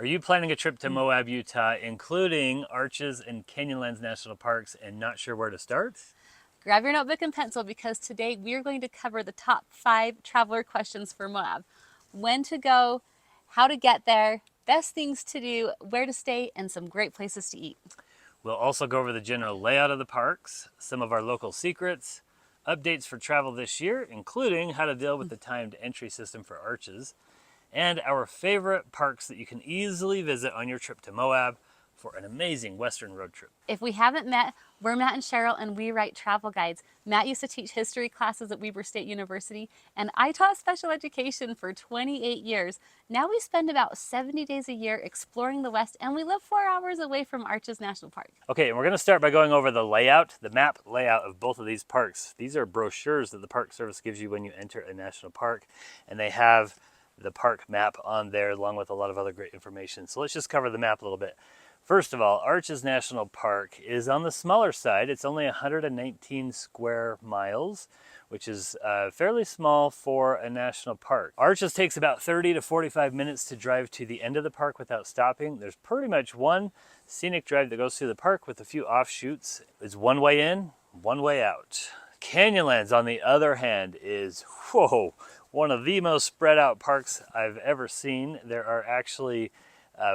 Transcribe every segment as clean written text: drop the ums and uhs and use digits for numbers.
Are you planning a trip to Moab, Utah, including Arches and Canyonlands National Parks and not sure where to start? Grab your notebook and pencil because today we are going to cover the top 5 traveler questions for Moab. When to go, how to get there, best things to do, where to stay, and some great places to eat. We'll also go over the general layout of the parks, some of our local secrets, updates for travel this year, including how to deal with the timed entry system for Arches, and our favorite parks that you can easily visit on your trip to Moab for an amazing Western road trip. If we haven't met, we're Matt and Cheryl and we write travel guides. Matt used to teach history classes at Weber State University and I taught special education for 28 years. Now we spend about 70 days a year exploring the West and we live 4 hours away from Arches National Park. Okay, and we're going to start by going over the layout, the map layout of both of these parks. These are brochures that the Park Service gives you when you enter a national park, and they have the park map on there along with a lot of other great information. So let's just cover the map a little bit. First of all, Arches National Park is on the smaller side. It's only 119 square miles, which is fairly small for a national park. Arches takes about 30 to 45 minutes to drive to the end of the park without stopping. There's pretty much one scenic drive that goes through the park with a few offshoots. It's one way in, one way out. Canyonlands, on the other hand, is, whoa, one of the most spread out parks I've ever seen. There are actually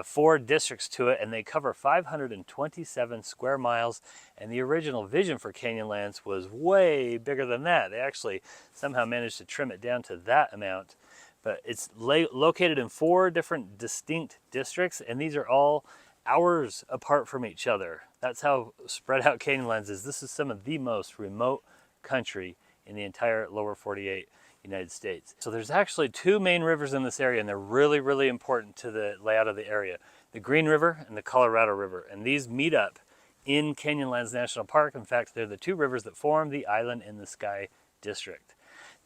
4 districts to it, and they cover 527 square miles, and the original vision for Canyonlands was way bigger than that. They actually somehow managed to trim it down to that amount, but it's located in 4 different distinct districts, and these are all hours apart from each other. That's how spread out Canyonlands is. This is some of the most remote country in the entire lower 48 United States. So there's actually 2 main rivers in this area, and they're really, really important to the layout of the area. The Green River and the Colorado River, and these meet up in Canyonlands National Park. In fact, they're the 2 rivers that form the Island in the Sky district.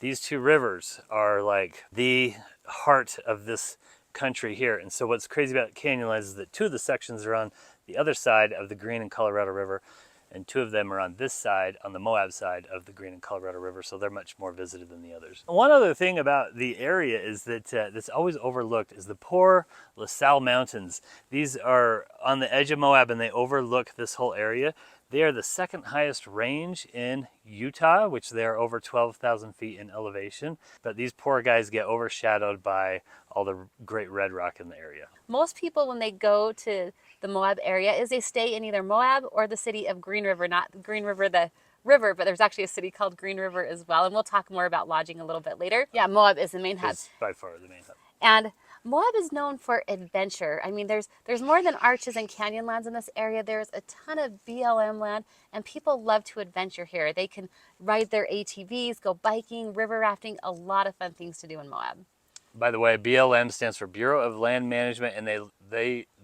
These 2 rivers are like the heart of this country here. And so what's crazy about Canyonlands is that 2 of the sections are on the other side of the Green and Colorado River, and 2 of them are on this side, on the Moab side of the Green and Colorado River, so they're much more visited than the others. One other thing about the area is that that's always overlooked is the poor La Salle Mountains. These are on the edge of Moab and they overlook this whole area. They are the 2nd highest range in Utah, which they're over 12,000 feet in elevation. But these poor guys get overshadowed by all the great red rock in the area. Most people, when they go to the Moab area, is they stay in either Moab or the city of Green River, not Green River, the river, but there's actually a city called Green River as well. And we'll talk more about lodging a little bit later. Yeah, Moab is the main hub. It's by far the main hub. And Moab is known for adventure. I mean, there's more than Arches and Canyonlands in this area. There's a ton of BLM land, and people love to adventure here. They can ride their ATVs, go biking, river rafting, a lot of fun things to do in Moab. By the way, BLM stands for Bureau of Land Management, and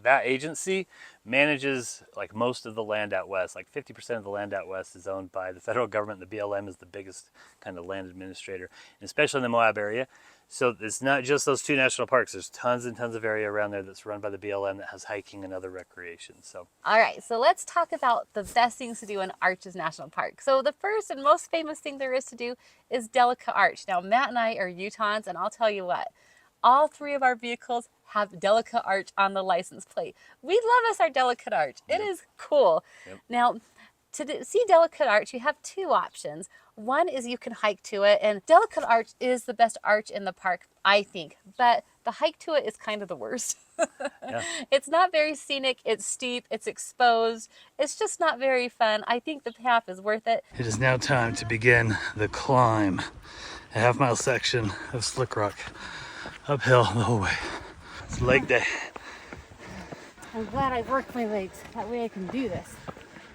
that agency manages like most of the land out west. Like 50% of the land out west is owned by the federal government. The BLM is the biggest kind of land administrator, and especially in the Moab area. So it's not just those 2 national parks. There's tons and tons of area around there that's run by the BLM that has hiking and other recreation. So, all right, so let's talk about the best things to do in Arches National Park. So the first and most famous thing there is to do is Delica Arch. Now, Matt and I are Utahns, and I'll tell you what, all 3 of our vehicles have Delica Arch on the license plate. We love us our Delicate Arch. It is cool. Yep. Now, to see Delicate Arch, you have 2 options. One is you can hike to it, and Delicate Arch is the best arch in the park, I think, but the hike to it is kind of the worst. Yeah. It's not very scenic, it's steep, it's exposed, it's just not very fun. I think the path is worth it. It is now time to begin the climb. A half-mile section of slick rock, uphill the whole way. It's leg day. I'm glad I worked my legs, that way I can do this.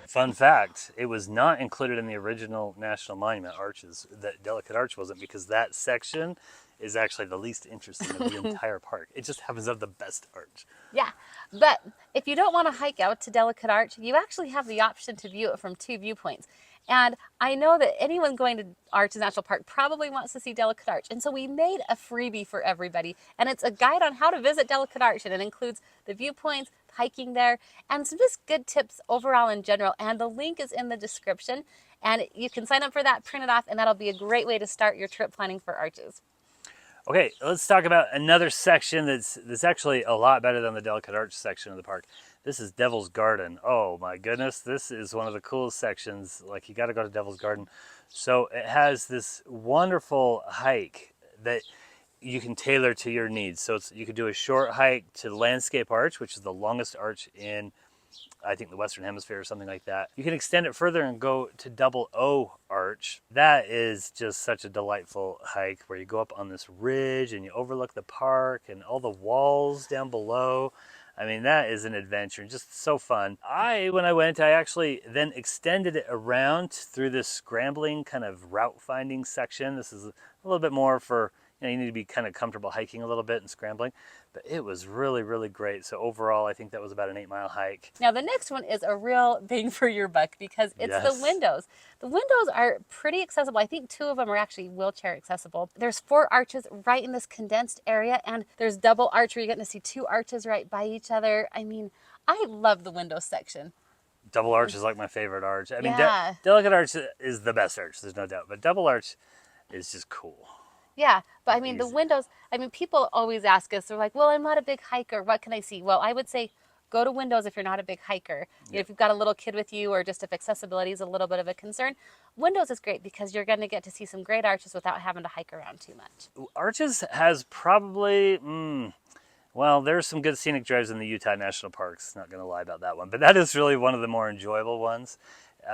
Fun fact, it was not included in the original National Monument Arches. That Delicate Arch wasn't, because that section is actually the least interesting of the entire park. It just happens to have the best arch. Yeah, but if you don't want to hike out to Delicate Arch, you actually have the option to view it from 2 viewpoints. And I know that anyone going to Arches National Park probably wants to see Delicate Arch. And so we made a freebie for everybody. And it's a guide on how to visit Delicate Arch. And it includes the viewpoints, hiking there, and some just good tips overall in general. And the link is in the description. And you can sign up for that, print it off, and that'll be a great way to start your trip planning for Arches. Okay, let's talk about another section that's actually a lot better than the Delicate Arch section of the park. This is Devil's Garden. Oh my goodness, this is one of the coolest sections. Like, you got to go to Devil's Garden. So it has this wonderful hike that you can tailor to your needs. So you could do a short hike to Landscape Arch, which is the longest arch in, I think, the Western Hemisphere or something like that. You can extend it further and go to Double O Arch. That is just such a delightful hike where you go up on this ridge and you overlook the park and all the walls down below. I mean, that is an adventure, just so fun. When I went, I actually then extended it around through this scrambling kind of route finding section. This is a little bit more for, you need to be kind of comfortable hiking a little bit and scrambling, but it was really, really great. So overall, I think that was about an 8-mile hike. Now the next one is a real bang for your buck because it's Yes. the windows. The windows are pretty accessible. I think 2 of them are actually wheelchair accessible. There's 4 arches right in this condensed area, and there's double arch where you're getting to see 2 arches right by each other. I mean, I love the windows section. Double arch is like my favorite arch. I mean, Yeah. Delicate Arch is the best arch, there's no doubt, but double arch is just cool. Yeah, but I mean, the Easy. windows, I mean, people always ask us, they're like, well, I'm not a big hiker. What can I see? Well, I would say go to windows if you're not a big hiker. You know, if you've got a little kid with you or just if accessibility is a little bit of a concern, windows is great because you're going to get to see some great arches without having to hike around too much. Arches has probably, well, there's some good scenic drives in the Utah National Parks, not going to lie about that one, but that is really one of the more enjoyable ones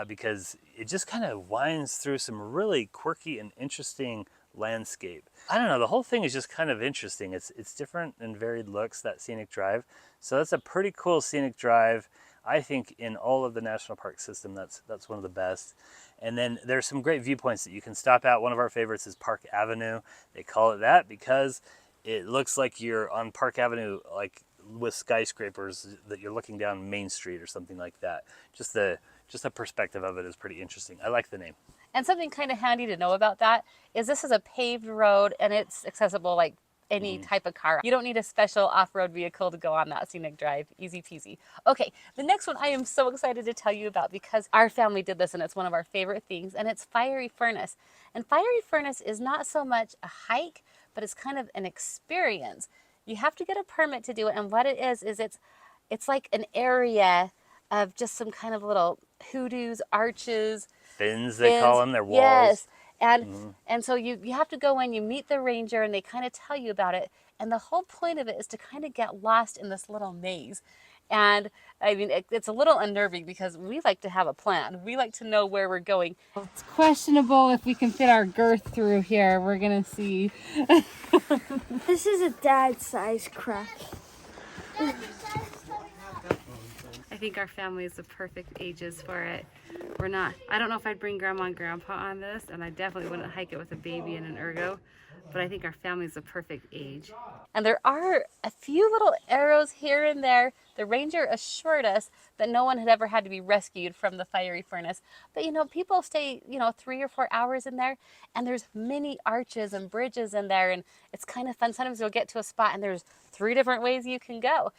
because it just kind of winds through some really quirky and interesting landscape. I don't know, the whole thing is just kind of interesting. It's different and varied looks, that scenic drive. So that's a pretty cool scenic drive. I think in all of the national park system, that's one of the best. And then there's some great viewpoints that you can stop at. One of our favorites is Park Avenue. They call it that because it looks like you're on Park Avenue, like with skyscrapers, that you're looking down Main Street or something like that. Just the perspective of it is pretty interesting. I like the name. And something kind of handy to know about that is this is a paved road and it's accessible like any type of car. You don't need a special off-road vehicle to go on that scenic drive. Easy peasy. Okay, the next one I am so excited to tell you about because our family did this and it's one of our favorite things, and it's Fiery Furnace. And Fiery Furnace is not so much a hike, but it's kind of an experience. You have to get a permit to do it, and what it is it's like an area of just some kind of little hoodoos, arches, Fins, they call them. They're walls. yes. And so you have to go in, you meet the ranger, and they kind of tell you about it. And the whole point of it is to kind of get lost in this little maze. And I mean, it's a little unnerving because we like to have a plan. We like to know where we're going. It's questionable if we can fit our girth through here. We're going to see. This is a dad-sized crack. I think our family is the perfect ages for it. I don't know if I'd bring grandma and grandpa on this, and I definitely wouldn't hike it with a baby and an ergo, but I think our family is the perfect age. And there are a few little arrows here and there. The ranger assured us that no one had ever had to be rescued from the Fiery Furnace. But people stay, 3 or 4 hours in there, and there's many arches and bridges in there, and it's kind of fun. Sometimes you'll get to a spot and there's 3 different ways you can go.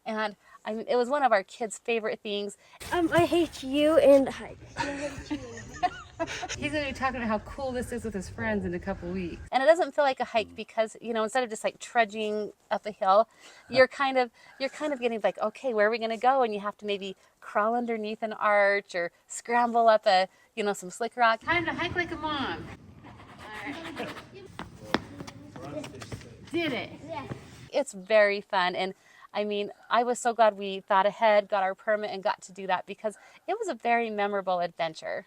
And I mean, it was one of our kids' favorite things. I hate you and hike. He's going to be talking about how cool this is with his friends in a couple weeks. And it doesn't feel like a hike because, instead of just like trudging up a hill, you're kind of getting like, okay, where are we going to go? And you have to maybe crawl underneath an arch or scramble up some slick rock. Time to hike like a mom. All right. Did it? Yeah. It's very fun. And I mean, I was so glad we thought ahead, got our permit, and got to do that because it was a very memorable adventure.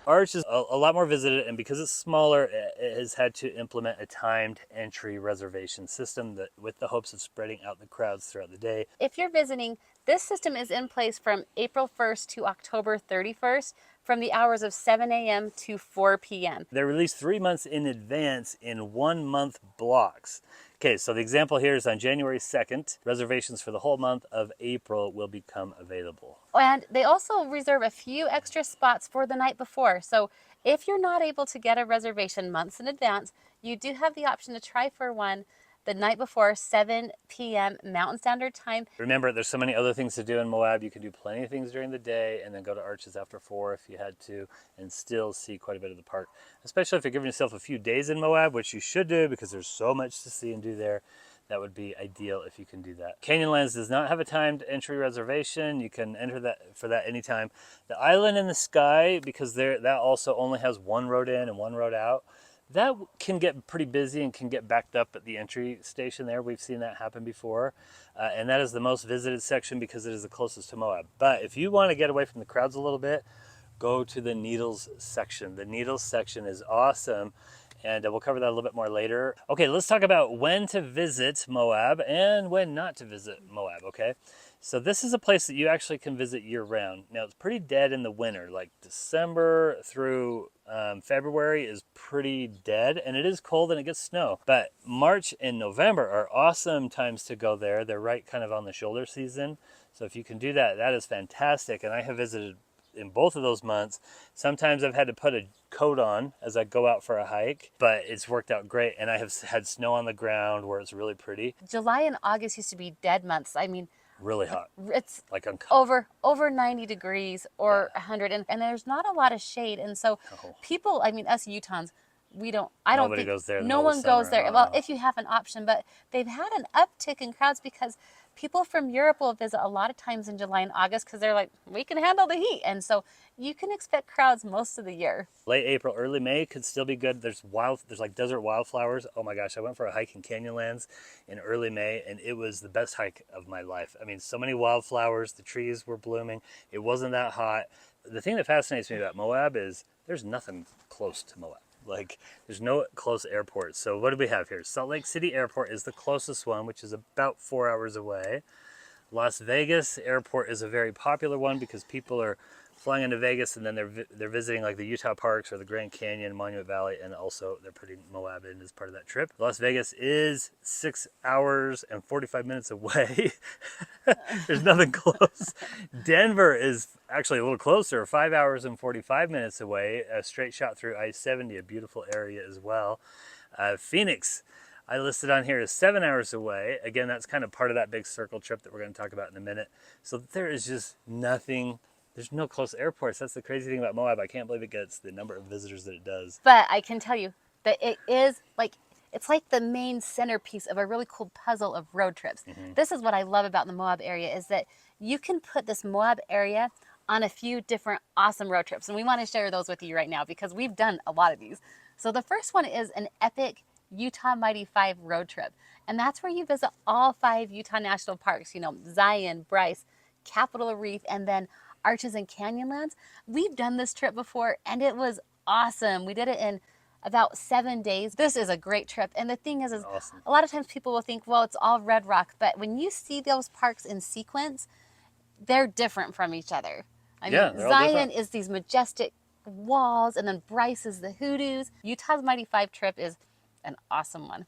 Arch is a lot more visited, and because it's smaller, it has had to implement a timed entry reservation system with the hopes of spreading out the crowds throughout the day. If you're visiting, this system is in place from April 1st to October 31st from the hours of 7 a.m. to 4 p.m. They're released 3 months in advance in 1-month blocks. Okay, so the example here is on January 2nd. Reservations for the whole month of April will become available. And they also reserve a few extra spots for the night before. So if you're not able to get a reservation months in advance, you do have the option to try for one the night before 7 p.m. Mountain Standard Time. Remember, there's so many other things to do in Moab. You can do plenty of things during the day and then go to Arches after 4 if you had to, and still see quite a bit of the park. Especially if you're giving yourself a few days in Moab, which you should do because there's so much to see and do there. That would be ideal if you can do that. Canyonlands does not have a timed entry reservation. You can enter that for that anytime. The Island in the Sky, because that also only has one road in and one road out, that can get pretty busy and can get backed up at the entry station there. We've seen that happen before. And that is the most visited section because it is the closest to Moab. But if you want to get away from the crowds a little bit, go to the Needles section. The Needles section is awesome. And we'll cover that a little bit more later. Okay, let's talk about when to visit Moab and when not to visit Moab, okay? So this is a place that you actually can visit year-round. Now, it's pretty dead in the winter. Like December through February is pretty dead, and it is cold and it gets snow. But March and November are awesome times to go there. They're right kind of on the shoulder season. So if you can do that, that is fantastic. And I have visited in both of those months. Sometimes I've had to put a coat on as I go out for a hike, but it's worked out great. And I have had snow on the ground where it's really pretty. July and August used to be dead months. I mean, really hot. It's like uncomfortable. over 90 degrees or 100, and there's not a lot of shade. And so people, I mean, us Utahns, Nobody goes there. No one goes there. Well, if you have an option, but they've had an uptick in crowds because people from Europe will visit a lot of times in July and August because they're like, we can handle the heat. And so you can expect crowds most of the year. Late April, early May could still be good. There's like desert wildflowers. Oh my gosh, I went for a hike in Canyonlands in early May and it was the best hike of my life. I mean, so many wildflowers, the trees were blooming. It wasn't that hot. The thing that fascinates me about Moab is there's nothing close to Moab. Like, there's no close airports. So what do we have here? Salt Lake City Airport is the closest one, which is about 4 hours away. Las Vegas Airport is a very popular one because people are flying into Vegas and then they're visiting like the Utah parks or the Grand Canyon, Monument Valley, and also they're putting Moab in as part of that trip. Las Vegas is 6 hours and 45 minutes away. There's nothing close. Denver is actually a little closer, 5 hours and 45 minutes away, a straight shot through I-70, a beautiful area as well. Phoenix, I listed on here, is 7 hours away. Again, that's kind of part of that big circle trip that we're going to talk about in a minute. So there is just nothing. There's no close airports. That's the crazy thing about Moab. I can't believe it gets the number of visitors that it does. But I can tell you that it is like, it's like the main centerpiece of a really cool puzzle of road trips. Mm-hmm. This is what I love about the Moab area is that you can put this Moab area on a few different awesome road trips. And we want to share those with you right now because we've done a lot of these. So the first one is an epic Utah Mighty 5 road trip. And that's where you visit all 5 Utah national parks, you know, Zion, Bryce, Capitol Reef, and then Arches and Canyonlands. We've done this trip before and it was awesome. We did it in about 7 days. This is a great trip. And the thing is awesome. A lot of times people will think, well, it's all red rock. But when you see those parks in sequence, they're different from each other. I mean, Zion is these majestic walls, and then Bryce is the hoodoos. Utah's Mighty 5 trip is an awesome one.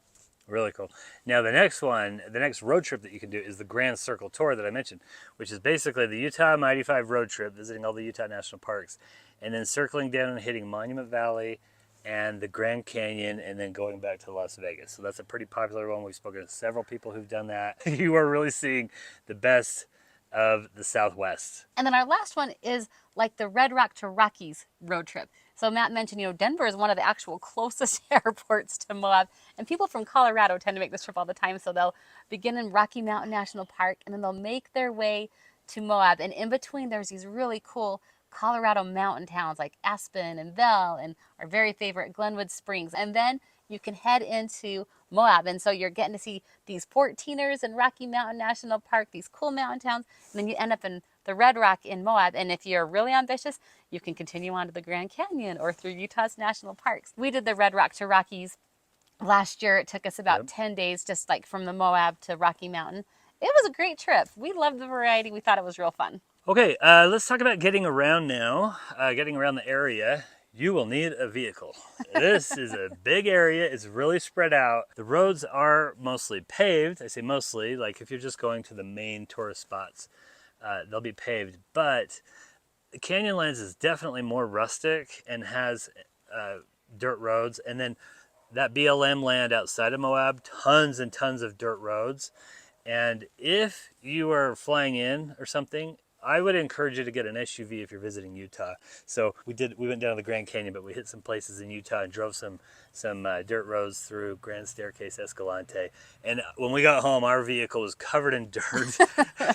Really cool. Now the next one, the next road trip that you can do is the Grand Circle Tour that I mentioned, which is basically the Utah Mighty 5 road trip, visiting all the Utah national parks, and then circling down and hitting Monument Valley and the Grand Canyon, and then going back to Las Vegas. So that's a pretty popular one. We've spoken to several people who've done that. You are really seeing the best of the Southwest. And then our last one is like the Red Rock to Rockies road trip. So Matt mentioned, you know, Denver is one of the actual closest airports to Moab, and people from Colorado tend to make this trip all the time. So they'll begin in Rocky Mountain National Park, and then they'll make their way to Moab. And in between, there's these really cool Colorado mountain towns like Aspen and Vail and our very favorite Glenwood Springs. And then you can head into Moab. And so you're getting to see these 14ers in Rocky Mountain National Park, these cool mountain towns. And then you end up in the Red Rock in Moab. And if you're really ambitious, you can continue on to the Grand Canyon or through Utah's national parks. We did the Red Rock to Rockies last year. It took us about 10 days, just like from the Moab to Rocky Mountain. It was a great trip. We loved the variety. We thought it was real fun. Okay, let's talk about getting around now, getting around the area. You will need a vehicle. This is a big area. It's really spread out. The roads are mostly paved. I say mostly, like if you're just going to the main tourist spots, they'll be paved. But Canyonlands is definitely more rustic and has dirt roads. And then that BLM land outside of Moab, tons and tons of dirt roads. And if you are flying in or something, I would encourage you to get an SUV if you're visiting Utah. So we went down to the Grand Canyon, but we hit some places in Utah and drove some dirt roads through Grand Staircase Escalante. And when we got home, our vehicle was covered in dirt.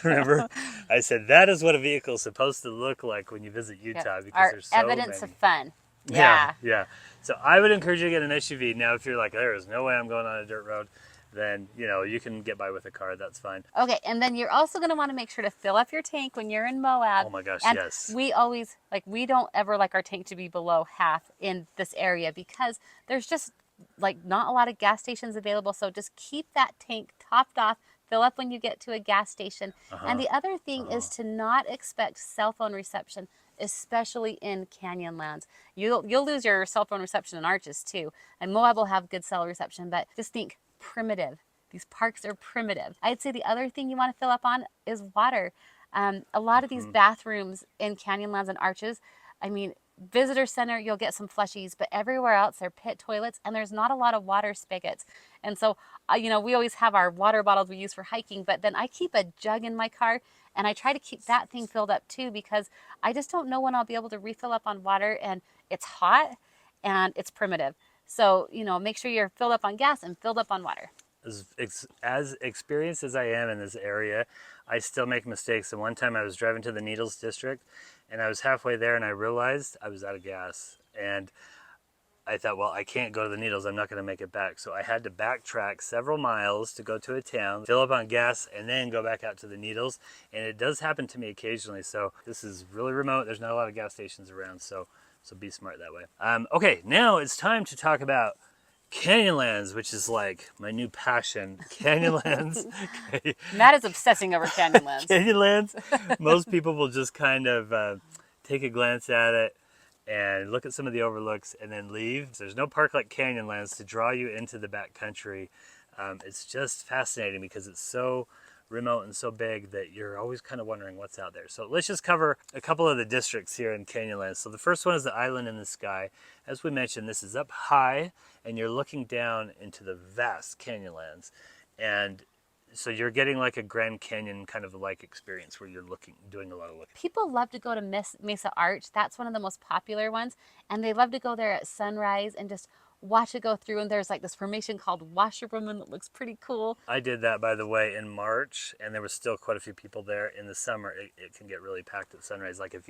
Remember, I said that is what a vehicle is supposed to look like when you visit Utah, because Our there's so evidence many. of fun. Yeah. So I would encourage you to get an SUV. Now, if you're like, there is no way I'm going on a dirt road, then you can get by with a car. That's fine. Okay, and then you're also going to want to make sure to fill up your tank when you're in Moab. Oh my gosh, and yes. we don't ever like our tank to be below half in this area, because there's just like not a lot of gas stations available. So just keep that tank topped off. Fill up when you get to a gas station. And the other thing is to not expect cell phone reception, especially in Canyonlands. You'll lose your cell phone reception in Arches too. And Moab will have good cell reception, but just think primitive. These parks are primitive. I'd say the other thing you want to fill up on is water. A lot of these bathrooms in Canyonlands and Arches, I mean, visitor center, you'll get some flushies, but everywhere else they're pit toilets, and there's not a lot of water spigots. And so, we always have our water bottles we use for hiking, but then I keep a jug in my car, and I try to keep that thing filled up too, because I just don't know when I'll be able to refill up on water, and it's hot and it's primitive. So, make sure you're filled up on gas and filled up on water. As experienced as I am in this area, I still make mistakes. And one time I was driving to the Needles district, and I was halfway there, and I realized I was out of gas. And I thought, well, I can't go to the Needles. I'm not going to make it back. So I had to backtrack several miles to go to a town, fill up on gas, and then go back out to the Needles. And it does happen to me occasionally. So this is really remote. There's not a lot of gas stations around. So be smart that way. Okay, now it's time to talk about Canyonlands, which is like my new passion. Canyonlands. Okay. Matt is obsessing over Canyonlands. Canyonlands. Most people will just kind of take a glance at it and look at some of the overlooks and then leave. There's no park like Canyonlands to draw you into the backcountry. It's just fascinating because it's so remote and so big that you're always kind of wondering what's out there. So let's just cover a couple of the districts here in Canyonlands. So the first one is the Island in the Sky. As we mentioned, this is up high and you're looking down into the vast Canyonlands. And so you're getting like a Grand Canyon kind of like experience where you're doing a lot of looking. People love to go to Mesa Arch. That's one of the most popular ones. And they love to go there at sunrise and just watch it go through. And there's like this formation called Washerwoman that looks pretty cool. I did that, by the way, in March, and there was still quite a few people there. In the summer, it can get really packed at sunrise. Like if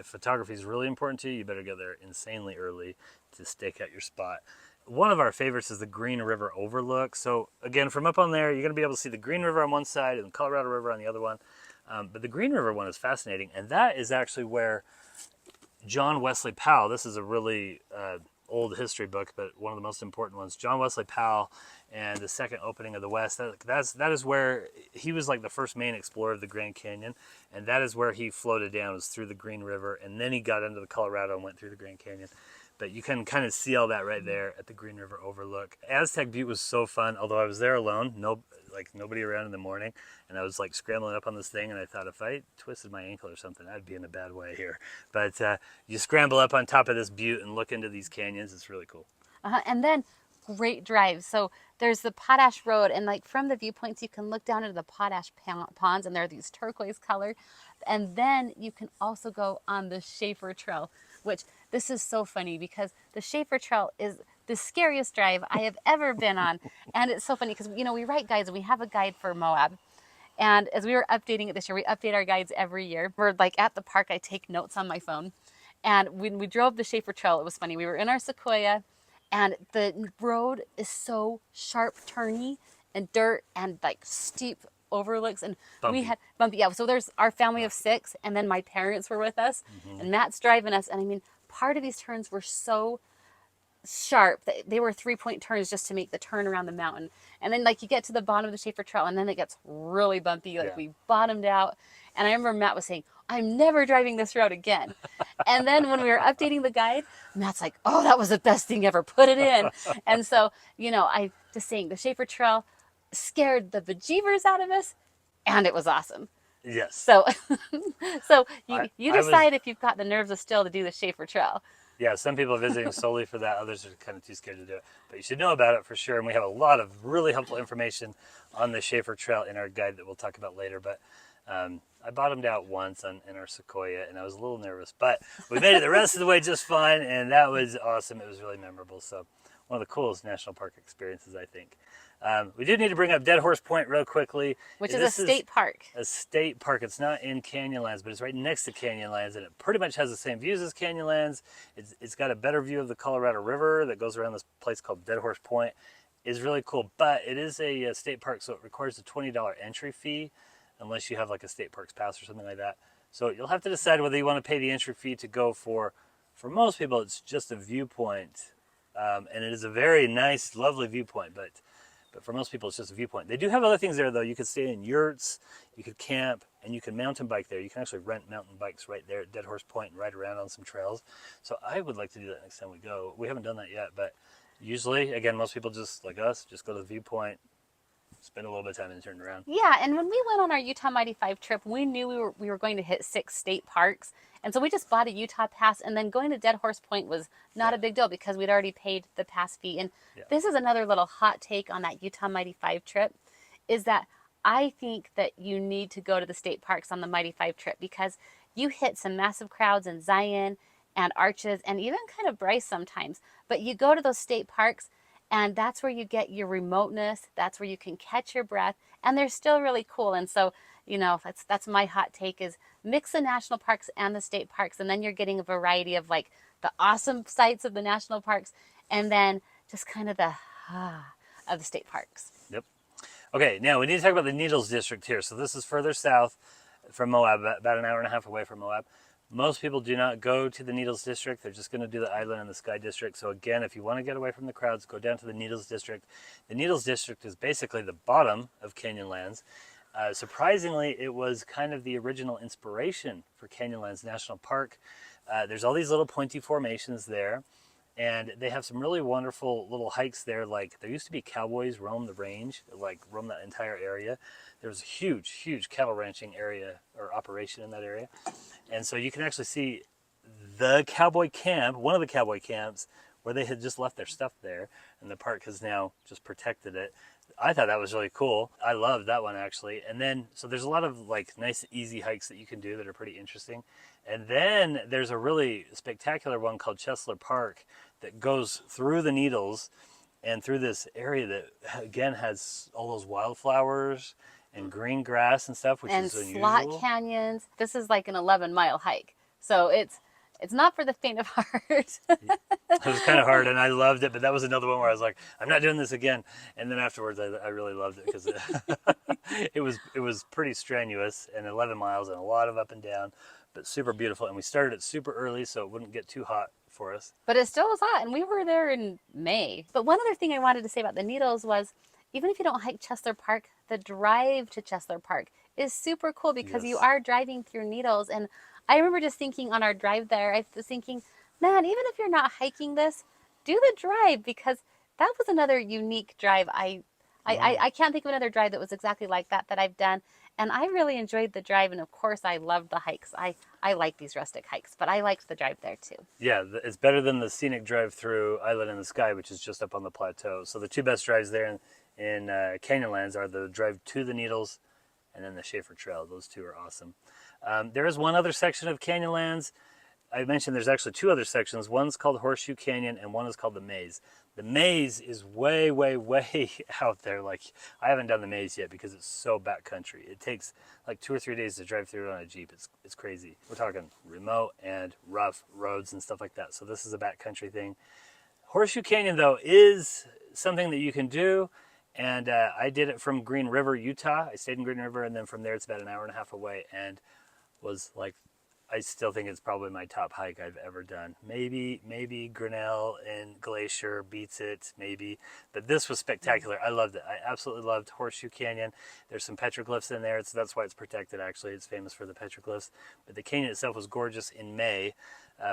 photography is really important to you, you better go there insanely early to stake out your spot. One of our favorites is the Green River Overlook. So again, from up on there, you're going to be able to see the Green River on one side and the Colorado River on the other one. But the Green River one is fascinating, and that is actually where John Wesley Powell, this is a really old history book, but one of the most important ones, John Wesley Powell and the second opening of the West, that is where he was like the first main explorer of the Grand Canyon, and that is where he floated down, was through the Green River, and then he got into the Colorado and went through the Grand Canyon. But you can kind of see all that right there at the Green River Overlook. Aztec Butte was so fun, although I was there alone, nobody around in the morning, and I was like scrambling up on this thing, and I thought if I twisted my ankle or something, I'd be in a bad way here. But you scramble up on top of this butte and look into these canyons. It's really cool. And then great drives. So there's the Potash Road, and like from the viewpoints, you can look down into the Potash Ponds, and they're these turquoise color. And then you can also go on the Schaefer Trail, which this is so funny because the Schaefer Trail is the scariest drive I have ever been on. And it's so funny because, we write guides, and we have a guide for Moab. And as we were updating it this year, we update our guides every year. We're like at the park, I take notes on my phone. And when we drove the Schaefer Trail, it was funny. We were in our Sequoia, and the road is so sharp, turny, and dirt, and like steep overlooks, and bumpy. We had bumpy. Yeah, so there's our family of 6, and then my parents were with us, and Matt's driving us. And I mean, part of these turns were so sharp that they were 3-point turns just to make the turn around the mountain. And then like you get to the bottom of the Schaefer Trail, and then it gets really bumpy. Like we bottomed out, and I remember Matt was saying, "I'm never driving this road again." And then when we were updating the guide, Matt's like, "Oh, that was the best thing ever. Put it in." And so, I just saying the Schaefer Trail scared the bejeebers out of us, and it was awesome. Yes. So, you decide if you've got the nerves of steel to do the Schaefer Trail. Yeah, some people are visiting solely for that. Others are kind of too scared to do it. But you should know about it for sure. And we have a lot of really helpful information on the Schaefer Trail in our guide that we'll talk about later. But I bottomed out once in our Sequoia, and I was a little nervous. But we made it the rest of the way just fine, and that was awesome. It was really memorable. So one of the coolest national park experiences, I think. We do need to bring up Dead Horse Point real quickly. Which is a state park. A state park. It's not in Canyonlands, but it's right next to Canyonlands, and it pretty much has the same views as Canyonlands. It's got a better view of the Colorado River that goes around this place called Dead Horse Point. It's really cool, but it is a state park, so it requires a $20 entry fee, unless you have like a state parks pass or something like that. So you'll have to decide whether you want to pay the entry fee to go for most people, it's just a viewpoint, and it is a very nice, lovely viewpoint, but for most people, it's just a viewpoint. They do have other things there, though. You could stay in yurts, you could camp, and you can mountain bike there. You can actually rent mountain bikes right there at Dead Horse Point and ride around on some trails. So I would like to do that next time we go. We haven't done that yet, but usually, again, most people just, like us, just go to the viewpoint, spend a little bit of time and turn around. Yeah, and when we went on our Utah Mighty 5 trip, we knew we were going to hit 6 state parks. And so we just bought a Utah pass, and then going to Dead Horse Point was not a big deal because we'd already paid the pass fee. And this is another little hot take on that Utah Mighty 5 trip, is that I think that you need to go to the state parks on the Mighty 5 trip because you hit some massive crowds in Zion and Arches and even kind of Bryce sometimes. But you go to those state parks, and that's where you get your remoteness. That's where you can catch your breath, and they're still really cool. And so, you know, that's my hot take, is mix the national parks and the state parks, and then you're getting a variety of like the awesome sights of the national parks, and then just kind of the of the state parks. Yep. Okay, now we need to talk about the Needles District here. So this is further south from Moab, about an hour and a half away from Moab. Most people do not go to the Needles District. They're just going to do the Island and the Sky District. So again, if you want to get away from the crowds, go down to the Needles District. The Needles District is basically the bottom of Canyonlands. Surprisingly, it was kind of the original inspiration for Canyonlands National Park. There's all these little pointy formations there, and they have some really wonderful little hikes there. Like, there used to be cowboys roam the range, like roam that entire area. There was a huge, huge cattle ranching area or operation in that area. And so you can actually see the cowboy camp, one of the cowboy camps, where they had just left their stuff there, and the park has now just protected it. I thought that was really cool. I loved that one, actually. And then, so there's a lot of like nice, easy hikes that you can do that are pretty interesting. And then there's a really spectacular one called Chesler Park that goes through the Needles and through this area that, again, has all those wildflowers and green grass and stuff, which is unusual. And slot canyons. This is like an 11-mile hike. So it's not for the faint of heart. It was kind of hard, and I loved it, but that was another one where I was like, I'm not doing this again. And then afterwards, I really loved it because it was pretty strenuous, and 11 miles and a lot of up and down, but super beautiful. And we started it super early so it wouldn't get too hot for us. But it still was hot, and we were there in May. But one other thing I wanted to say about the Needles was, even if you don't hike Chesler Park, the drive to Chesler Park is super cool because you are driving through Needles. And I remember just thinking on our drive there, I was thinking, man, even if you're not hiking this, do the drive, because that was another unique drive. I can't think of another drive that was exactly like that I've done. And I really enjoyed the drive. And of course, I loved the hikes. I like these rustic hikes, but I liked the drive there too. Yeah, it's better than the scenic drive through Island in the Sky, which is just up on the plateau. So the two best drives there in Canyonlands are the drive to the Needles and then the Schaefer Trail. Those two are awesome. There is one other section of Canyonlands. I mentioned there's actually two other sections. One's called Horseshoe Canyon and one is called the Maze. The Maze is way, way, way out there. Like, I haven't done the Maze yet because it's so backcountry. It takes like 2 or 3 days to drive through it on a Jeep. It's crazy. We're talking remote and rough roads and stuff like that. So this is a backcountry thing. Horseshoe Canyon, though, is something that you can do. And I did it from Green River, Utah. I stayed in Green River, and then from there it's about an hour and a half away, and was like, I still think it's probably my top hike I've ever done. Maybe Grinnell and Glacier beats it, maybe. But this was spectacular. I loved it. I absolutely loved Horseshoe Canyon. There's some petroglyphs in there, so that's why it's protected, actually. It's famous for the petroglyphs. But the canyon itself was gorgeous in May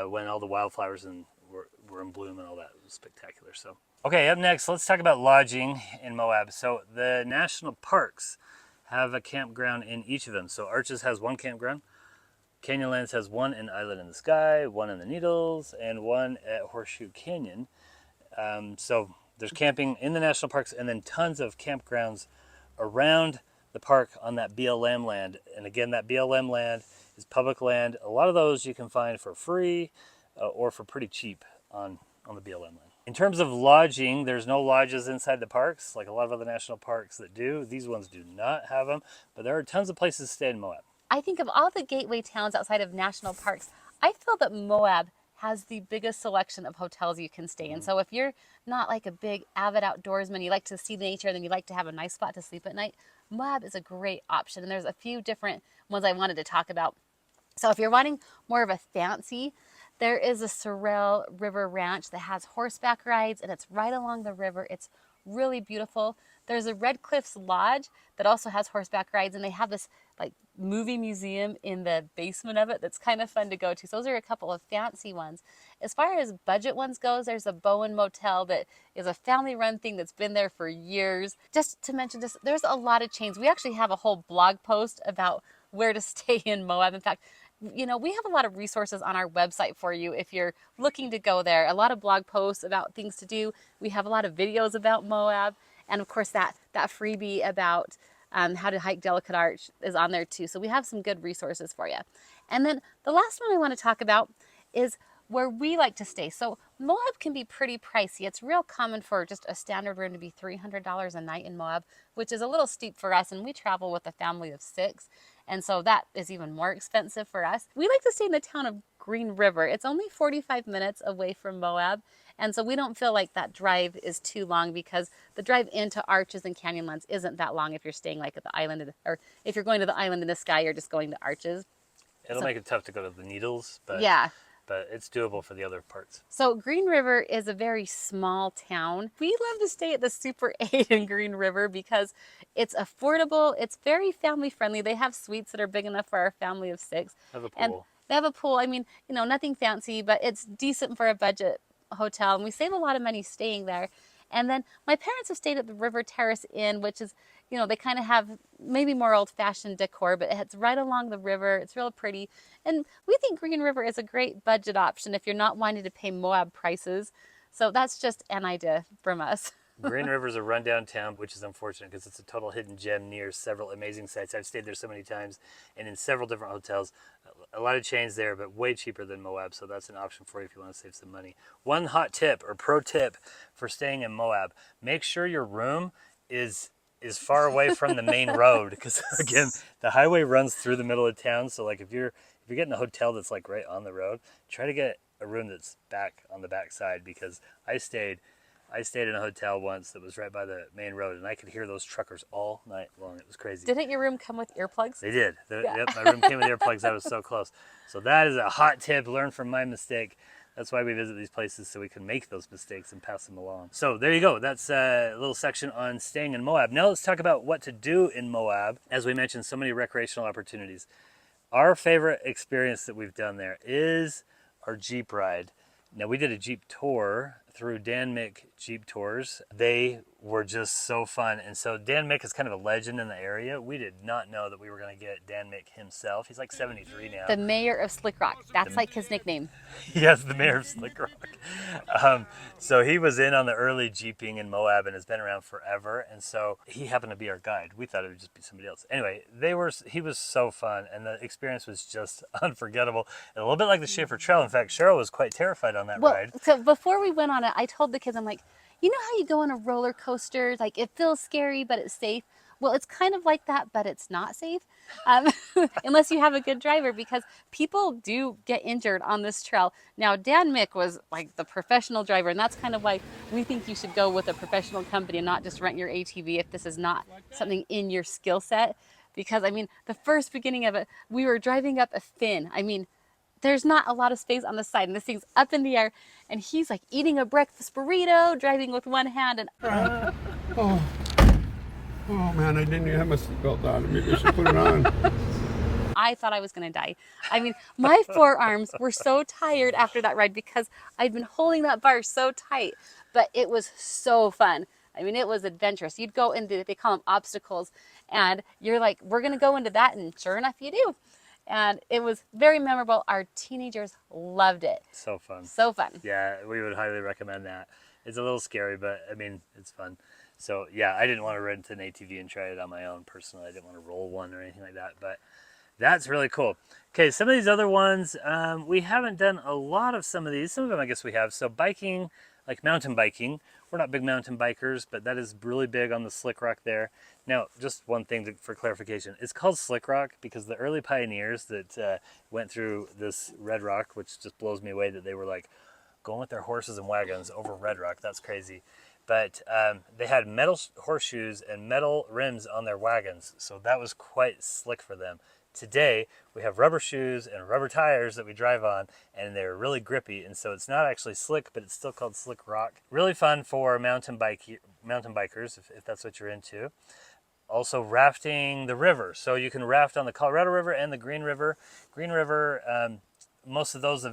when all the wildflowers were in bloom and all that. It was spectacular. So, okay, up next, let's talk about lodging in Moab. So the national parks have a campground in each of them. So Arches has one campground. Canyonlands has one in Island in the Sky, one in the Needles, and one at Horseshoe Canyon. So there's camping in the national parks and then tons of campgrounds around the park on that BLM land. And again, that BLM land is public land. A lot of those you can find for free or for pretty cheap on the BLM land. In terms of lodging, there's no lodges inside the parks like a lot of other national parks that do. These ones do not have them, but there are tons of places to stay in Moab. I think of all the gateway towns outside of national parks, I feel that Moab has the biggest selection of hotels you can stay in. So if you're not like a big avid outdoorsman, you like to see nature, and then you like to have a nice spot to sleep at night, Moab is a great option. And there's a few different ones I wanted to talk about. So if you're wanting more of a fancy, there is a Sorrel River Ranch that has horseback rides, and it's right along the river. It's really beautiful. There's a Red Cliffs Lodge that also has horseback rides, and they have this like movie museum in the basement of it that's kind of fun to go to. So those are a couple of fancy ones. As far as budget ones goes, there's a Bowen Motel that is a family-run thing that's been there for years. Just to mention this, there's a lot of chains. We actually have a whole blog post about where to stay in Moab. In fact, you know, we have a lot of resources on our website for you if you're looking to go there. A lot of blog posts about things to do. We have a lot of videos about Moab. And of course, that freebie about how to hike Delicate Arch is on there too. So we have some good resources for you. And then the last one I want to talk about is where we like to stay. So Moab can be pretty pricey. It's real common for just a standard room to be $300 a night in Moab, which is a little steep for us. And we travel with a family of 6. And so that is even more expensive for us. We like to stay in the town of Green River. It's only 45 minutes away from Moab. And so we don't feel like that drive is too long, because the drive into Arches and Canyonlands isn't that long if you're staying like at the island, or if you're going to the Island in the Sky, you're just going to Arches. It'll make it tough to go to the Needles, but yeah. But it's doable for the other parts. So Green River is a very small town. We love to stay at the Super 8 in Green River because it's affordable. It's very family friendly. They have suites that are big enough for our family of 6. Have a pool. And they have a pool. I mean, you know, nothing fancy, but it's decent for a budget hotel. And we save a lot of money staying there. And then my parents have stayed at the River Terrace Inn, which is, you know, they kind of have maybe more old-fashioned decor, but it's right along the river. It's real pretty. And we think Green River is a great budget option if you're not wanting to pay Moab prices. So that's just an idea from us. Green River is a rundown town, which is unfortunate because it's a total hidden gem near several amazing sites. I've stayed there so many times and in several different hotels. A lot of chains there, but way cheaper than Moab, so that's an option for you if you want to save some money. One hot tip or pro tip for staying in Moab: make sure your room is far away from the main road, because again, the highway runs through the middle of town. So like if you're getting a hotel that's like right on the road, try to get a room that's back on the back side, because I stayed in a hotel once that was right by the main road, and I could hear those truckers all night long. It was crazy. Didn't your room come with earplugs? They did. Yeah. Yep, my room came with earplugs. I was so close. So that is a hot tip. Learn from my mistake. That's why we visit these places, so we can make those mistakes and pass them along. So there you go. That's a little section on staying in Moab. Now let's talk about what to do in Moab. As we mentioned, so many recreational opportunities. Our favorite experience that we've done there is our Jeep ride. Now, we did a Jeep tour through Dan Mick Jeep Tours. They were just so fun. And so Dan Mick is kind of a legend in the area. We did not know that we were going to get Dan Mick himself. He's like 73 now. The mayor of Slick Rock. That's like his nickname. Yes, the mayor of Slick Rock. So he was in on the early Jeeping in Moab and has been around forever. And so he happened to be our guide. We thought it would just be somebody else. Anyway, he was so fun, and the experience was just unforgettable. And a little bit like the Schaefer Trail. In fact, Cheryl was quite terrified on that ride. So before we went on it, I told the kids, I'm like, you know how you go on a roller coaster, like it feels scary, but it's safe? Well, it's kind of like that, but it's not safe, unless you have a good driver, because people do get injured on this trail. Now, Dan Mick was like the professional driver, and that's kind of why we think you should go with a professional company and not just rent your ATV if this is not something in your skill set. Because, I mean, the first beginning of it, we were driving up a fin. I mean, there's not a lot of space on the side, and this thing's up in the air, and he's like eating a breakfast burrito, driving with one hand, and Oh man, I didn't even have my seatbelt on. Maybe I should put it on. I thought I was going to die. I mean, my forearms were so tired after that ride because I'd been holding that bar so tight, but it was so fun. I mean, it was adventurous. You'd go into, they call them obstacles, and you're like, we're going to go into that, and sure enough, you do. and it was very memorable. Our teenagers loved it. So fun. So fun. Yeah, we would highly recommend that. It's a little scary, but I mean, it's fun. So yeah, I didn't want to rent an ATV and try it on my own personally. I didn't want to roll one or anything like that, but that's really cool. Okay, some of these other ones, we haven't done a lot of some of these. Some of them I guess we have. So biking, like mountain biking, we're not big mountain bikers, but that is really big on the Slick Rock there. Now, just one thing for clarification. It's called Slick Rock because the early pioneers that went through this red rock, which just blows me away that they were like going with their horses and wagons over red rock. That's crazy. But they had metal horseshoes and metal rims on their wagons, so that was quite slick for them. Today, we have rubber shoes and rubber tires that we drive on, and they're really grippy, and so it's not actually slick, but it's still called Slick Rock. Really fun for mountain bikers, if that's what you're into. Also, rafting the river. So you can raft on the Colorado River and the Green River. Green River, most of those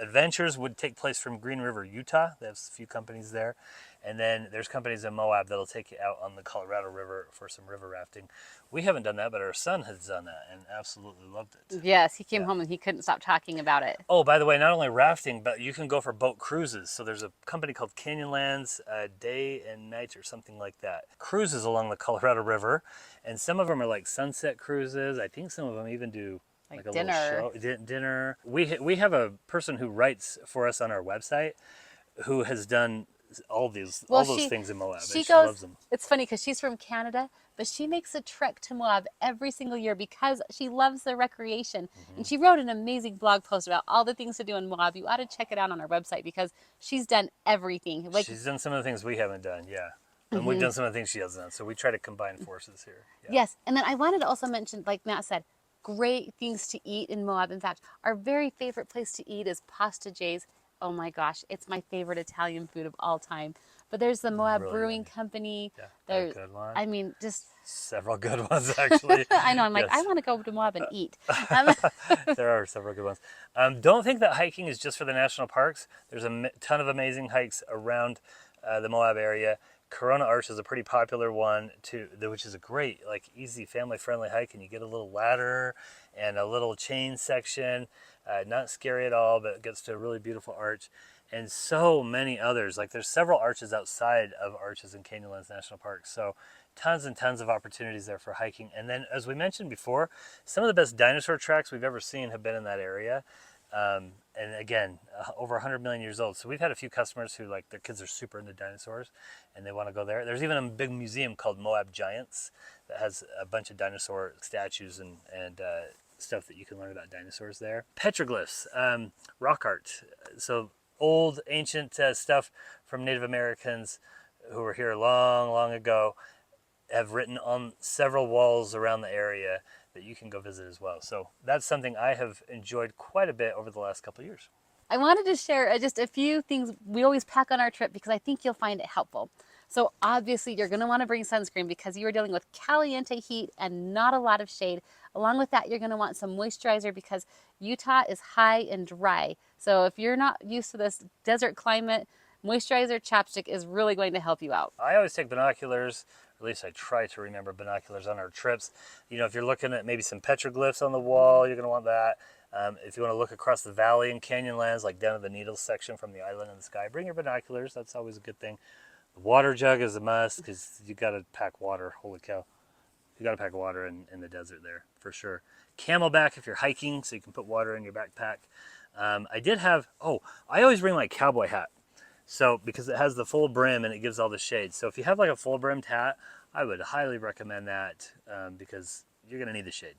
adventures would take place from Green River, Utah. There's a few companies there. And then there's companies in Moab that'll take you out on the Colorado River for some river rafting. We haven't done that, but our son has done that and absolutely loved it. Yes, he came home and he couldn't stop talking about it. Oh, by the way, not only rafting, but you can go for boat cruises. So there's a company called Canyonlands, Day and Night or something like that. Cruises along the Colorado River. And some of them are like sunset cruises. I think some of them even do like a dinner. little show, dinner. We have a person who writes for us on our website who has done all those things in Moab. She loves them. It's funny because she's from Canada, but she makes a trek to Moab every single year because she loves the recreation. And she wrote an amazing blog post about all the things to do in Moab. You ought to check it out on our website because she's done everything. Like, she's done some of the things we haven't done, yeah. And we've done some of the things she hasn't done. So we try to combine forces here. Yeah. Yes, and then I wanted to also mention, like Matt said, great things to eat in Moab. In fact, our very favorite place to eat is Pasta J's. Oh my gosh, it's my favorite Italian food of all time. But there's the Moab Really Brewing good. Company. Yeah, There's, good one. I mean, just Several good ones, actually. I know. I'm like, Yes. I want to go to Moab and eat. There are several good ones. Don't think that hiking is just for the national parks. There's a ton of amazing hikes around the Moab area. Corona Arch is a pretty popular one too, which is a great, like, easy, family-friendly hike, and you get a little ladder and a little chain section. Not scary at all, but it gets to a really beautiful arch. And so many others. Like, there's several arches outside of Arches and Canyonlands National Park. So tons and tons of opportunities there for hiking. And then, as we mentioned before, some of the best dinosaur tracks we've ever seen have been in that area. And again, over 100 million years old. So we've had a few customers who, like, their kids are super into dinosaurs and they want to go there. There's even a big museum called Moab Giants that has a bunch of dinosaur statues and stuff that you can learn about dinosaurs there. Petroglyphs, rock art. So old, ancient stuff from Native Americans who were here long, long ago have written on several walls around the area that you can go visit as well. So that's something I have enjoyed quite a bit over the last couple of years. I wanted to share just a few things we always pack on our trip because I think you'll find it helpful. So obviously you're going to want to bring sunscreen because you are dealing with caliente heat and not a lot of shade. Along with that, you're going to want some moisturizer because Utah is high and dry. So if you're not used to this desert climate, moisturizer chapstick is really going to help you out. I always take binoculars, or at least I try to remember binoculars on our trips. You know, if you're looking at maybe some petroglyphs on the wall, you're going to want that. If you want to look across the valley in Canyonlands, like down to the Needles section from the island in the sky, bring your binoculars. That's always a good thing. The water jug is a must because you got to pack water. Holy cow. You got to pack water in the desert there for sure. Camelback if you're hiking, so you can put water in your backpack. I always bring my cowboy hat. So, because it has the full brim and it gives all the shade. So if you have like a full brimmed hat, I would highly recommend that because you're going to need the shade.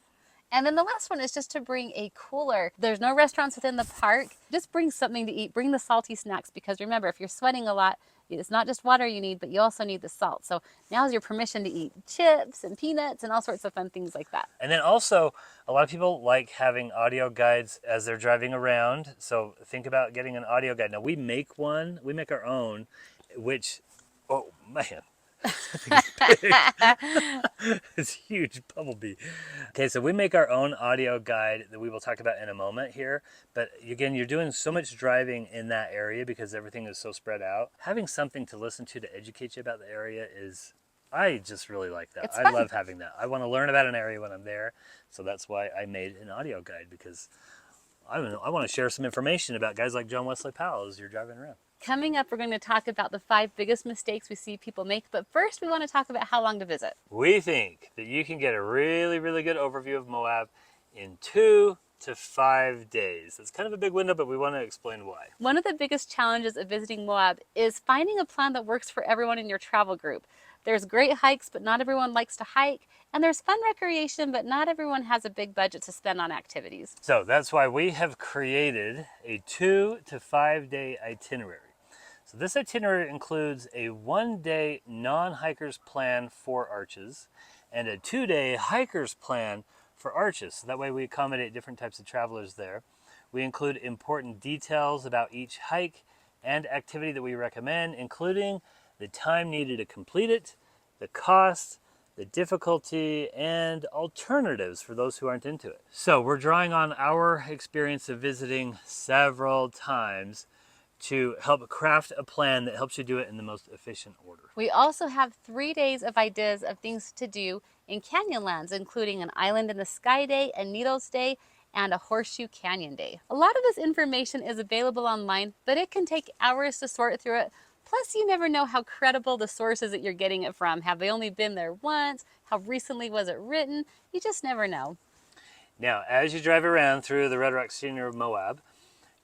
And then the last one is just to bring a cooler. There's no restaurants within the park. Just bring something to eat. Bring the salty snacks because remember, if you're sweating a lot, it's not just water you need, but you also need the salt. So now's your permission to eat chips and peanuts and all sorts of fun things like that. And then also, a lot of people like having audio guides as they're driving around. So think about getting an audio guide. Now we make our own, which, oh man. It's huge, bumblebee. Okay, so we make our own audio guide that we will talk about in a moment here. But again, you're doing so much driving in that area because everything is so spread out. Having something to listen to educate you about the area is I just really like that. It's I fun. love having that. I want to learn about an area when I'm there, so that's why I made an audio guide, because I don't know, I want to share some information about guys like John Wesley Powell as you're driving around. Coming up, we're going to talk about the 5 biggest mistakes we see people make, but first we want to talk about how long to visit. We think that you can get a really, really good overview of Moab in 2 to 5 days. It's kind of a big window, but we want to explain why. One of the biggest challenges of visiting Moab is finding a plan that works for everyone in your travel group. There's great hikes, but not everyone likes to hike, and there's fun recreation, but not everyone has a big budget to spend on activities. So that's why we have created a 2 to 5 day itinerary. So this itinerary includes a 1-day non-hikers plan for Arches and a 2-day hikers plan for Arches. So that way we accommodate different types of travelers there. We include important details about each hike and activity that we recommend, including the time needed to complete it, the cost, the difficulty, and alternatives for those who aren't into it. So we're drawing on our experience of visiting several times to help craft a plan that helps you do it in the most efficient order. We also have 3 days of ideas of things to do in Canyonlands, including an Island in the Sky Day, a Needles Day, and a Horseshoe Canyon Day. A lot of this information is available online, but it can take hours to sort through it. Plus, you never know how credible the sources that you're getting it from. Have they only been there once? How recently was it written? You just never know. Now, as you drive around through the Red Rock Scenery of Moab,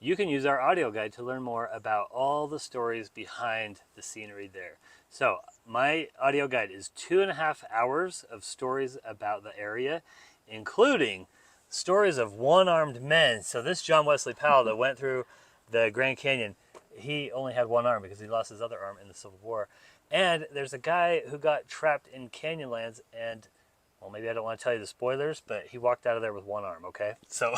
you can use our audio guide to learn more about all the stories behind the scenery there. So my audio guide is 2.5 hours of stories about the area, including stories of one-armed men. So this John Wesley Powell that went through the Grand Canyon, he only had one arm because he lost his other arm in the Civil War. And there's a guy who got trapped in Canyonlands, and well, maybe I don't want to tell you the spoilers, but he walked out of there with one arm, okay? So,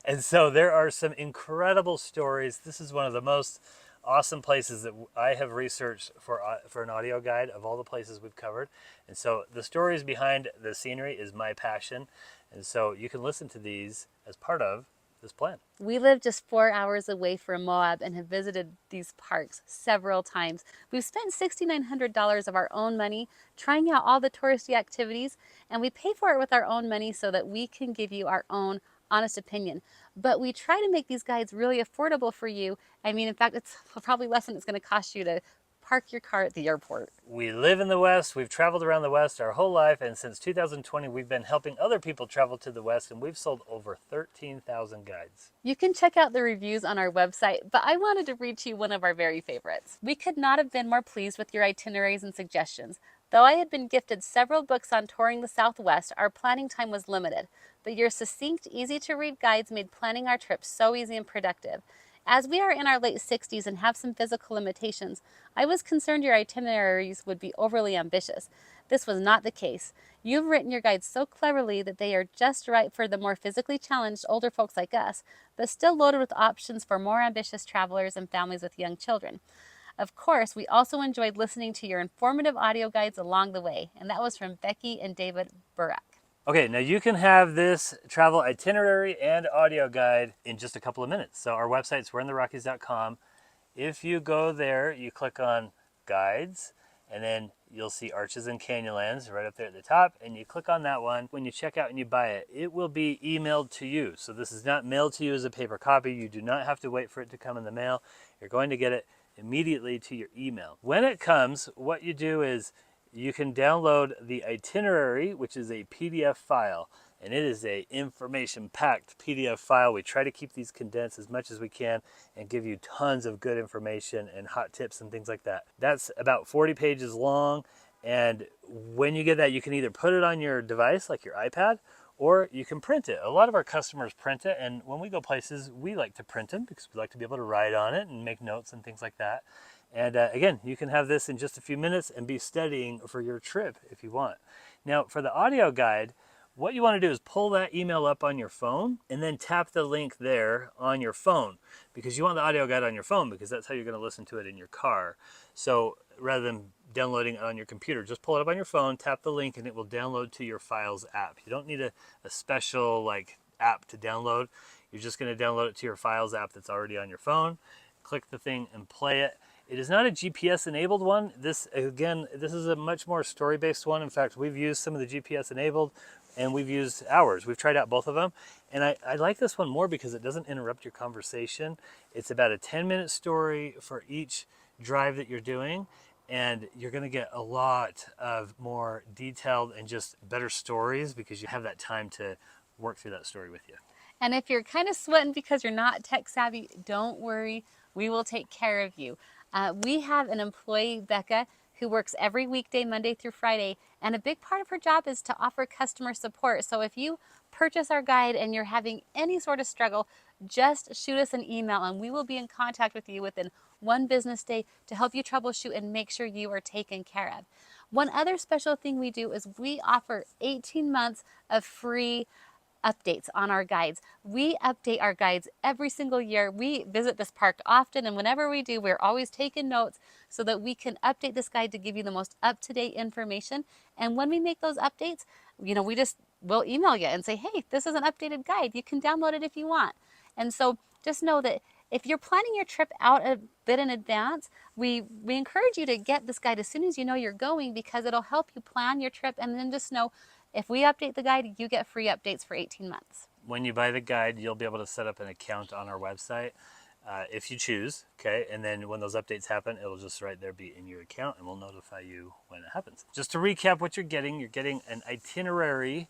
and so there are some incredible stories. This is one of the most awesome places that I have researched for an audio guide of all the places we've covered. And so the stories behind the scenery is my passion. And so you can listen to these as part of this plan. We live just 4 hours away from Moab and have visited these parks several times. We've spent $6,900 of our own money trying out all the touristy activities, and we pay for it with our own money so that we can give you our own honest opinion. But we try to make these guides really affordable for you. I mean, in fact, it's probably less than it's going to cost you to park your car at the airport. We live in the West. We've traveled around the West our whole life, and since 2020, we've been helping other people travel to the West, and we've sold over 13,000 guides. You can check out the reviews on our website, but I wanted to read to you one of our very favorites. We could not have been more pleased with your itineraries and suggestions. Though I had been gifted several books on touring the Southwest, our planning time was limited, but your succinct, easy-to-read guides made planning our trip so easy and productive. As we are in our late 60s and have some physical limitations, I was concerned your itineraries would be overly ambitious. This was not the case. You've written your guides so cleverly that they are just right for the more physically challenged older folks like us, but still loaded with options for more ambitious travelers and families with young children. Of course, we also enjoyed listening to your informative audio guides along the way, and that was from Becky and David Burak. Okay, now you can have this travel itinerary and audio guide in just a couple of minutes. So our website's we'reintherockies.com. If you go there, you click on guides, and then you'll see Arches and Canyonlands right up there at the top, and you click on that one. When you check out and you buy it, it will be emailed to you. So this is not mailed to you as a paper copy. You do not have to wait for it to come in the mail. You're going to get it immediately to your email. When it comes, what you do is you can download the itinerary, which is a PDF file, and it is a information-packed PDF file. We try to keep these condensed as much as we can and give you tons of good information and hot tips and things like that. That's about 40 pages long, and when you get that, you can either put it on your device, like your iPad, or you can print it. A lot of our customers print it, and when we go places, we like to print them because we like to be able to write on it and make notes and things like that. And again, you can have this in just a few minutes and be studying for your trip if you want. Now, for the audio guide, what you want to do is pull that email up on your phone and then tap the link there on your phone, because you want the audio guide on your phone because that's how you're going to listen to it in your car. So rather than downloading it on your computer, just pull it up on your phone, tap the link, and it will download to your Files app. You don't need a special app to download. You're just going to download it to your Files app that's already on your phone. Click the thing and play it. It is not a GPS enabled one. This, again, this is a much more story based one. In fact, we've used some of the GPS enabled and we've used ours. We've tried out both of them. And I like this one more because it doesn't interrupt your conversation. It's about a 10-minute story for each drive that you're doing. And you're going to get a lot of more detailed and just better stories because you have that time to work through that story with you. And if you're kind of sweating because you're not tech savvy, don't worry. We will take care of you. We have an employee, Becca, who works every weekday, Monday through Friday. And a big part of her job is to offer customer support. So if you purchase our guide and you're having any sort of struggle, just shoot us an email and we will be in contact with you within one business day to help you troubleshoot and make sure you are taken care of. One other special thing we do is we offer 18 months of free updates on our guides. We update our guides every single year. We visit this park often, and whenever we do, we're always taking notes so that we can update this guide to give you the most up-to-date information. And when we make those updates, we'll email you and say, hey, this is an updated guide. You can download it if you want. And so just know that if you're planning your trip out a bit in advance, we encourage you to get this guide as soon as you know you're going, because it'll help you plan your trip. And then just know, if we update the guide, you get free updates for 18 months. When you buy the guide, you'll be able to set up an account on our website if you choose, okay? And then when those updates happen, it'll just right there be in your account and we'll notify you when it happens. Just to recap what you're getting an itinerary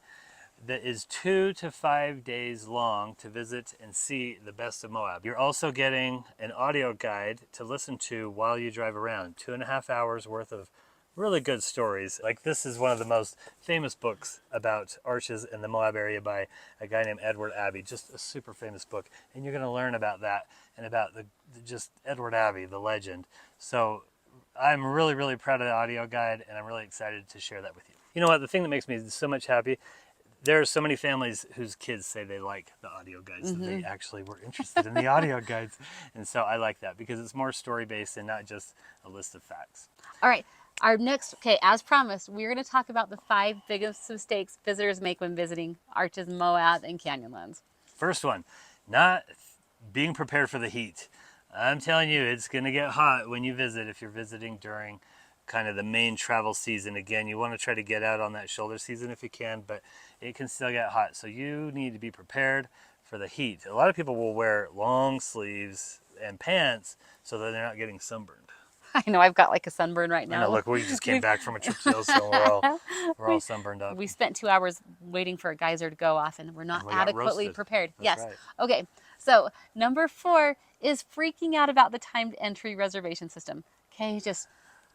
that is 2 to 5 days long to visit and see the best of Moab. You're also getting an audio guide to listen to while you drive around, 2.5 hours worth of really good stories. Like, this is one of the most famous books about Arches in the Moab area by a guy named Edward Abbey, just a super famous book. And you're going to learn about that and about just Edward Abbey, the legend. So I'm really, really proud of the audio guide and I'm really excited to share that with you. You know what, the thing that makes me so much happy, there are so many families whose kids say they like the audio guides, that they actually were interested in the audio guides. And so I like that because it's more story-based and not just a list of facts. All right. Our next, as promised, we're going to talk about the 5 biggest mistakes visitors make when visiting Arches, Moab, and Canyonlands. First one, not being prepared for the heat. I'm telling you, it's going to get hot when you visit if you're visiting during kind of the main travel season. Again, you want to try to get out on that shoulder season if you can, but it can still get hot. So you need to be prepared for the heat. A lot of people will wear long sleeves and pants so that they're not getting sunburned. I know, I've got like a sunburn right now. I know, look, we just came back from a trip to Yellowstone. We're all sunburned up. We spent 2 hours waiting for a geyser to go off and we're not adequately prepared. That's yes. right. Okay. So number 4 is freaking out about the timed entry reservation system. Okay. Just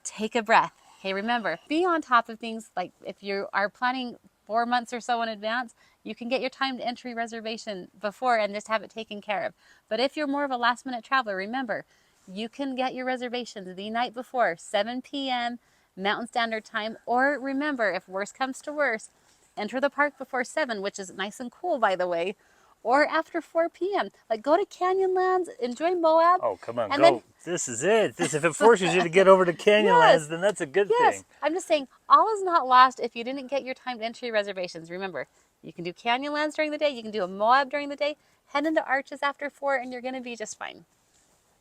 take a breath. Okay. Remember, be on top of things. Like if you are planning 4 months or so in advance, you can get your timed entry reservation before and just have it taken care of. But if you're more of a last minute traveler, remember, you can get your reservations the night before, 7 p.m. Mountain Standard Time. Or remember, if worse comes to worse, enter the park before 7, which is nice and cool, by the way, or after 4 p.m. Like, go to Canyonlands, enjoy Moab. Oh, come on, and go. Then, this is it. If it forces you to get over to Canyonlands, then that's a good thing. I'm just saying, all is not lost if you didn't get your timed entry reservations. Remember, you can do Canyonlands during the day, you can do a Moab during the day, head into Arches after 4, and you're going to be just fine.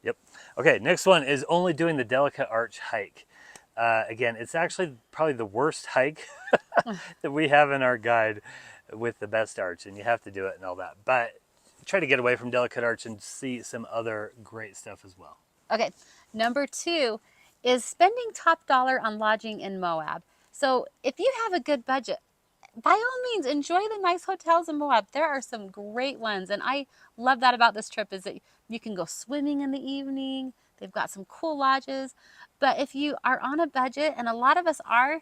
Yep. Okay, next one is only doing the Delicate Arch hike. Again, it's actually probably the worst hike that we have in our guide with the best arch, and you have to do it and all that. But try to get away from Delicate Arch and see some other great stuff as well. Okay, number 2 is spending top dollar on lodging in Moab. So if you have a good budget, by all means, enjoy the nice hotels in Moab. There are some great ones, and I love that about this trip is that you can go swimming in the evening. They've got some cool lodges. But if you are on a budget, and a lot of us are,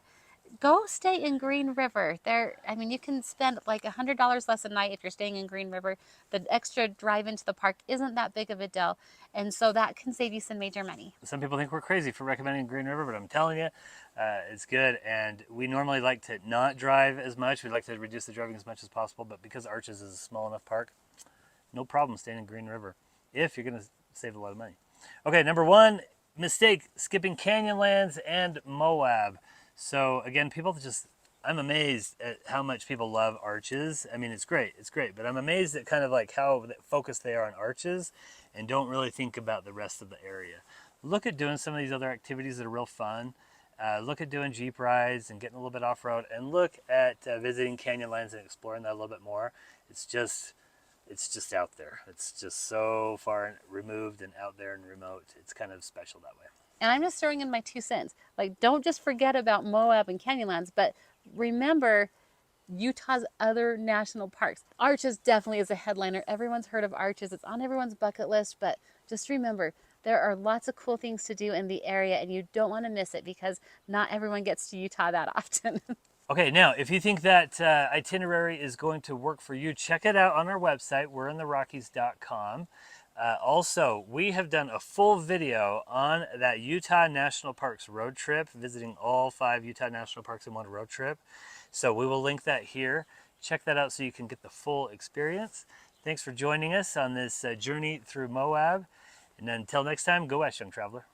go stay in Green River. You can spend like $100 less a night if you're staying in Green River. The extra drive into the park isn't that big of a deal, and so that can save you some major money. Some people think we're crazy for recommending Green River, but I'm telling you, it's good. And we normally like to not drive as much. We like to reduce the driving as much as possible, but because Arches is a small enough park, no problem staying in Green River if you're going to save a lot of money. Okay, number 1 mistake, skipping Canyonlands and Moab. So again, I'm amazed at how much people love Arches. I mean, it's great, but I'm amazed at kind of like how focused they are on Arches and don't really think about the rest of the area. look at doing some of these other activities that are real fun. Look at doing Jeep rides and getting a little bit off-road, and look at visiting Canyonlands and exploring that a little bit more. It's just out there. It's just so far removed and out there and remote. It's kind of special that way. And I'm just throwing in my 2 cents. Like, don't just forget about Moab and Canyonlands, but remember Utah's other national parks. Arches definitely is a headliner. Everyone's heard of Arches. It's on everyone's bucket list, but just remember, there are lots of cool things to do in the area, and you don't want to miss it because not everyone gets to Utah that often. Okay, now, if you think that itinerary is going to work for you, check it out on our website, we'reintherockies.com. Also, we have done a full video on that Utah National Parks road trip, visiting all 5 Utah National Parks in one road trip. So we will link that here. Check that out so you can get the full experience. Thanks for joining us on this journey through Moab. And until next time, go west, young traveler.